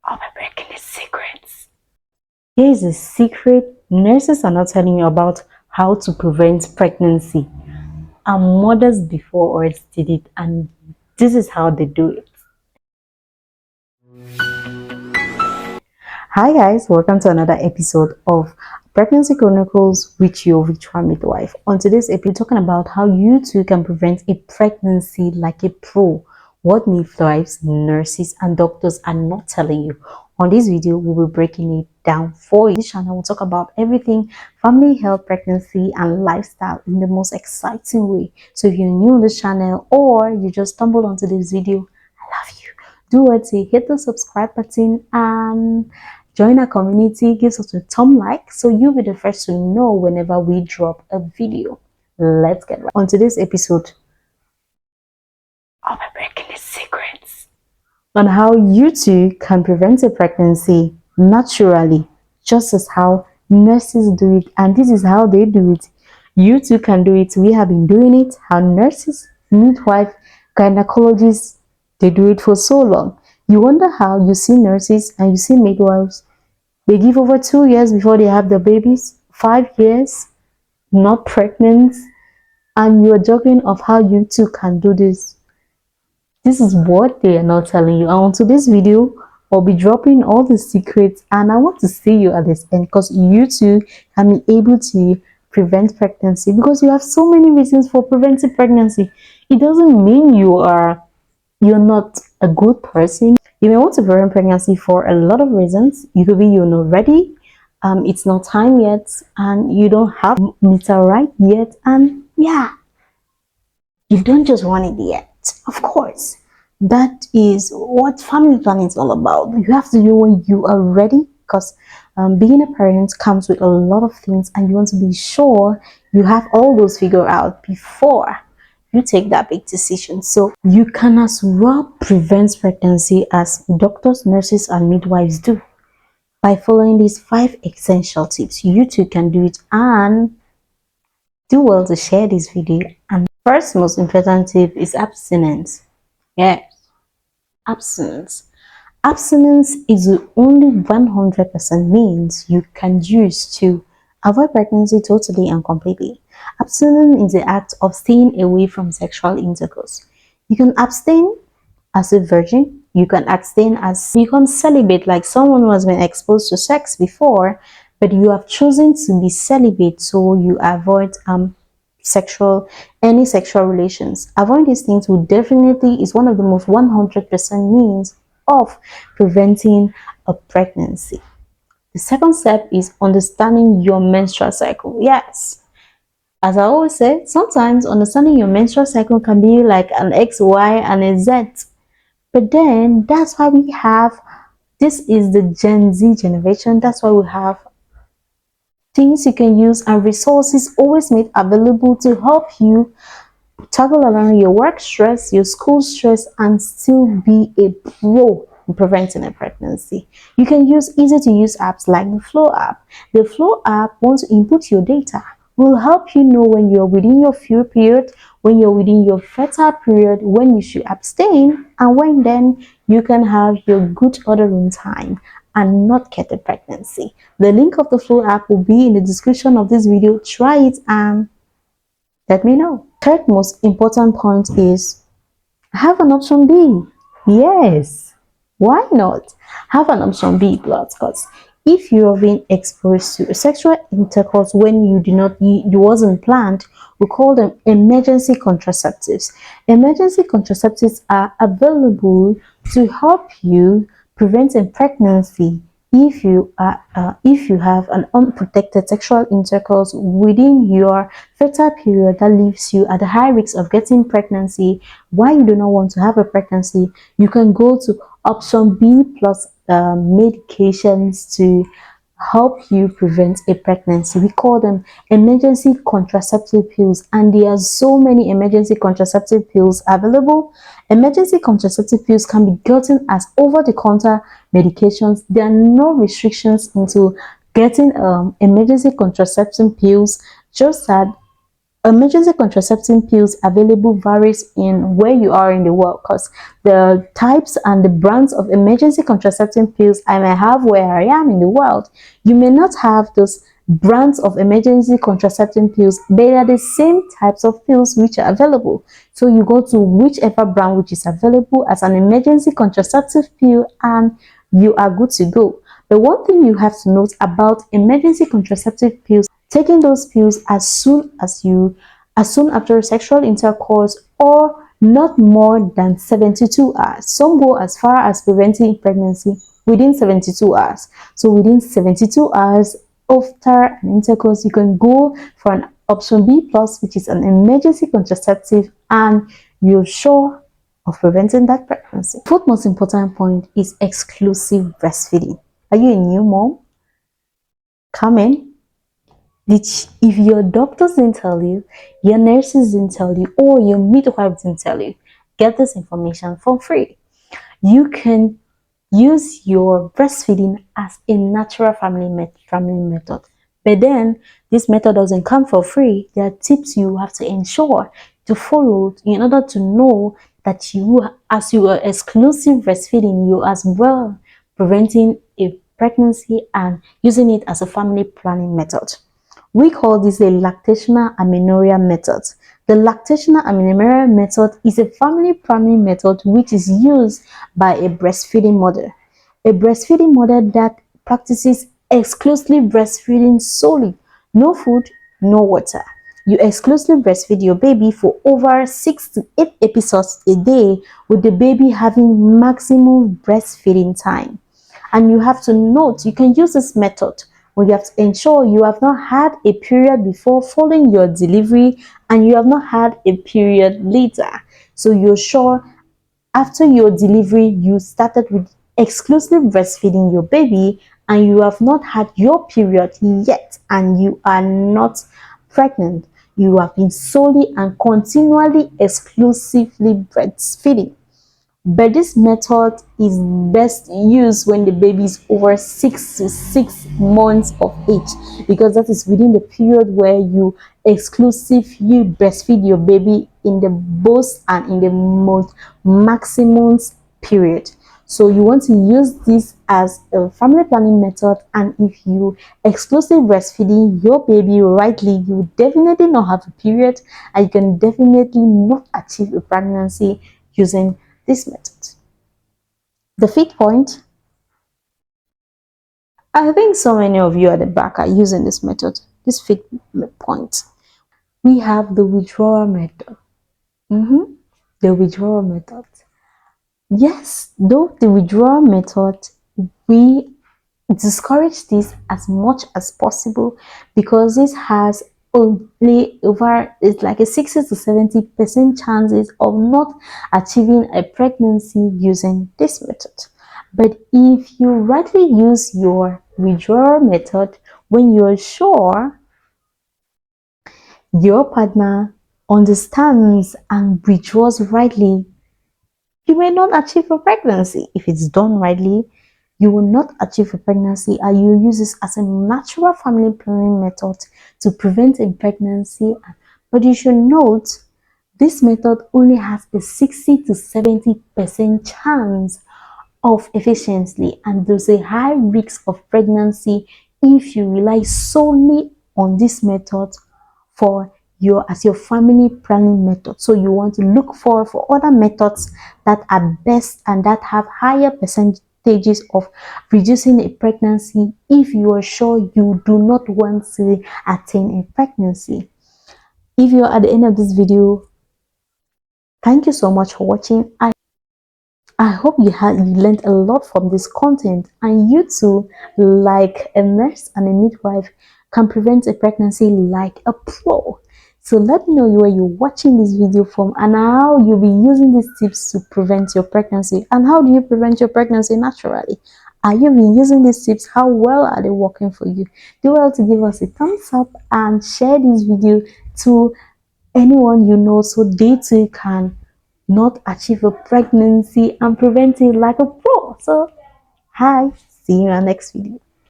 I'll be breaking the secrets. Here's a secret nurses are not telling you about: how to prevent pregnancy. Our mothers before us did it, and this is how they do it. Hi guys, welcome to another episode of Pregnancy Chronicles with your virtual midwife. On today's episode, we're talking about how you too can prevent a pregnancy like a pro. What midwives, nurses, and doctors are not telling you. On this video, we will be breaking it down for you. This channel will talk about everything family, health, pregnancy, and lifestyle in the most exciting way. So if you're new on this channel or you just stumbled onto this video, I love you. Do what to hit the subscribe button and join our community. Give us a thumb like so you'll be the first to know whenever we drop a video. Let's get right on today's episode. I'll be breaking the secrets on how you too can prevent a pregnancy naturally, just as how nurses do it, and this is how they do it. You too can do it. We have been doing it. How nurses, midwife, gynecologists, they do it for so long. You wonder how you see nurses and you see midwives, they give over 2 years before they have their babies, 5 years, not pregnant, and you're joking of how you too can do this. This is what they are not telling you. And on today's video, I'll be dropping all the secrets, and I want to see you at this end because you too can be able to prevent pregnancy, because you have so many reasons for preventing pregnancy. It doesn't mean you're not a good person. You may want to prevent pregnancy for a lot of reasons. You could be you're not ready, it's not time yet, and you don't have meter right yet, and yeah, you don't just want it yet. Of course, that is what family planning is all about. You have to do when you are ready, because being a parent comes with a lot of things, and you want to be sure you have all those figured out before you take that big decision. So you can as well prevent pregnancy as doctors, nurses, and midwives do by following these 5 essential tips. You too can do it, and do well to share this video. And first most important tip is abstinence. Yes, abstinence. Abstinence is the only 100% means you can use to avoid pregnancy totally and completely. Abstinence is the act of staying away from sexual intercourse. You can abstain as a virgin. You can abstain as you can celibate, like someone who has been exposed to sex before, but you have chosen to be celibate, so you avoid any sexual relations. Avoiding these things will definitely is one of the most 100% means of preventing a pregnancy. The second step is understanding your menstrual cycle. Yes, as I always say, sometimes understanding your menstrual cycle can be like an X, Y, and a Z. But then that's why we have, this is the Gen Z generation. That's why we have things you can use and resources always made available to help you tackle around your work stress, your school stress, and still be a pro in preventing a pregnancy. You can use easy to use apps like the Flow app. The Flow app, once you input your data, will help you know when you're within your fuel period, when you're within your fertile period, when you should abstain, and when then you can have your good ordering time and not get a pregnancy. The link of the Flow app will be in the description of this video. Try it and let me know. Third most important point is have an option B. Yes, why not? Have an option B, because if you have been exposed to sexual intercourse when you wasn't planned, we call them emergency contraceptives. Emergency contraceptives are available to help you prevent a pregnancy if you have an unprotected sexual intercourse within your fertile period that leaves you at the high risk of getting pregnancy. Why you do not want to have a pregnancy, you can go to option B plus medications to help you prevent a pregnancy. We call them emergency contraceptive pills, and there are so many emergency contraceptive pills available. Emergency contraceptive pills can be gotten as over-the-counter medications. There are no restrictions into getting emergency contraceptive pills, just that emergency contraceptive pills available varies in where you are in the world, because the types and the brands of emergency contraceptive pills I may have where I am in the world, you may not have those brands of emergency contraceptive pills. They are the same types of pills which are available, so you go to whichever brand which is available as an emergency contraceptive pill and you are good to go. The one thing you have to note about emergency contraceptive pills: taking those pills as soon after sexual intercourse or not more than 72 hours. Some go as far as preventing pregnancy within 72 hours. So within 72 hours after an intercourse, you can go for an option B plus, which is an emergency contraceptive, and you're sure of preventing that pregnancy. Fourth most important point is exclusive breastfeeding. Are you a new mom? Come in. If your doctors didn't tell you, your nurses didn't tell you, or your midwife didn't tell you, get this information for free. You can use your breastfeeding as a natural family method. But then, this method doesn't come for free. There are tips you have to ensure to follow in order to know that as you are exclusive breastfeeding, you as well preventing a pregnancy and using it as a family planning method. We call this a lactational amenorrhea method. The lactational amenorrhea method is a family planning method which is used by a breastfeeding mother. A breastfeeding mother that practices exclusively breastfeeding solely. No food, no water. You exclusively breastfeed your baby for over 6 to 8 episodes a day, with the baby having maximum breastfeeding time. And you have to note, you can use this method when you have to ensure you have not had a period before following your delivery and you have not had a period later. So you're sure after your delivery you started with exclusively breastfeeding your baby and you have not had your period yet and you are not pregnant. You have been solely and continually exclusively breastfeeding. But this method is best used when the baby is over 6 to 6 months of age, because that is within the period where you exclusively breastfeed your baby in the most and in the most maximum period. So you want to use this as a family planning method, and if you exclusively breastfeeding your baby rightly, you definitely not have a period and you can definitely not achieve a pregnancy using this method. The fifth point, I think so many of you at the back are using this method. This fifth point, we have the withdrawal method. The withdrawal method. Yes, though the withdrawal method, we discourage this as much as possible because this has only over, it's like a 60 to 70% chances of not achieving a pregnancy using this method. But if you rightly use your withdrawal method, when you're sure your partner understands and withdraws rightly, you may not achieve a pregnancy. If it's done rightly, you will not achieve a pregnancy, and you use this as a natural family planning method to prevent a pregnancy. But you should note, this method only has a 60 to 70% chance of efficiency, and there's a high risk of pregnancy if you rely solely on this method for your family planning method. So you want to look for other methods that are best and that have higher percentages of reducing a pregnancy if you are sure you do not want to attain a pregnancy. If you're at the end of this video, thank you so much for watching. I hope you learned a lot from this content, and you too, like a nurse and a midwife, can prevent a pregnancy like a pro. So let me know where you're watching this video from and how you'll be using these tips to prevent your pregnancy. And how do you prevent your pregnancy naturally? Are you been using these tips? How well are they working for you? Do well to give us a thumbs up and share this video to anyone you know so they too can not achieve a pregnancy and prevent it like a pro. So, hi, see you in our next video.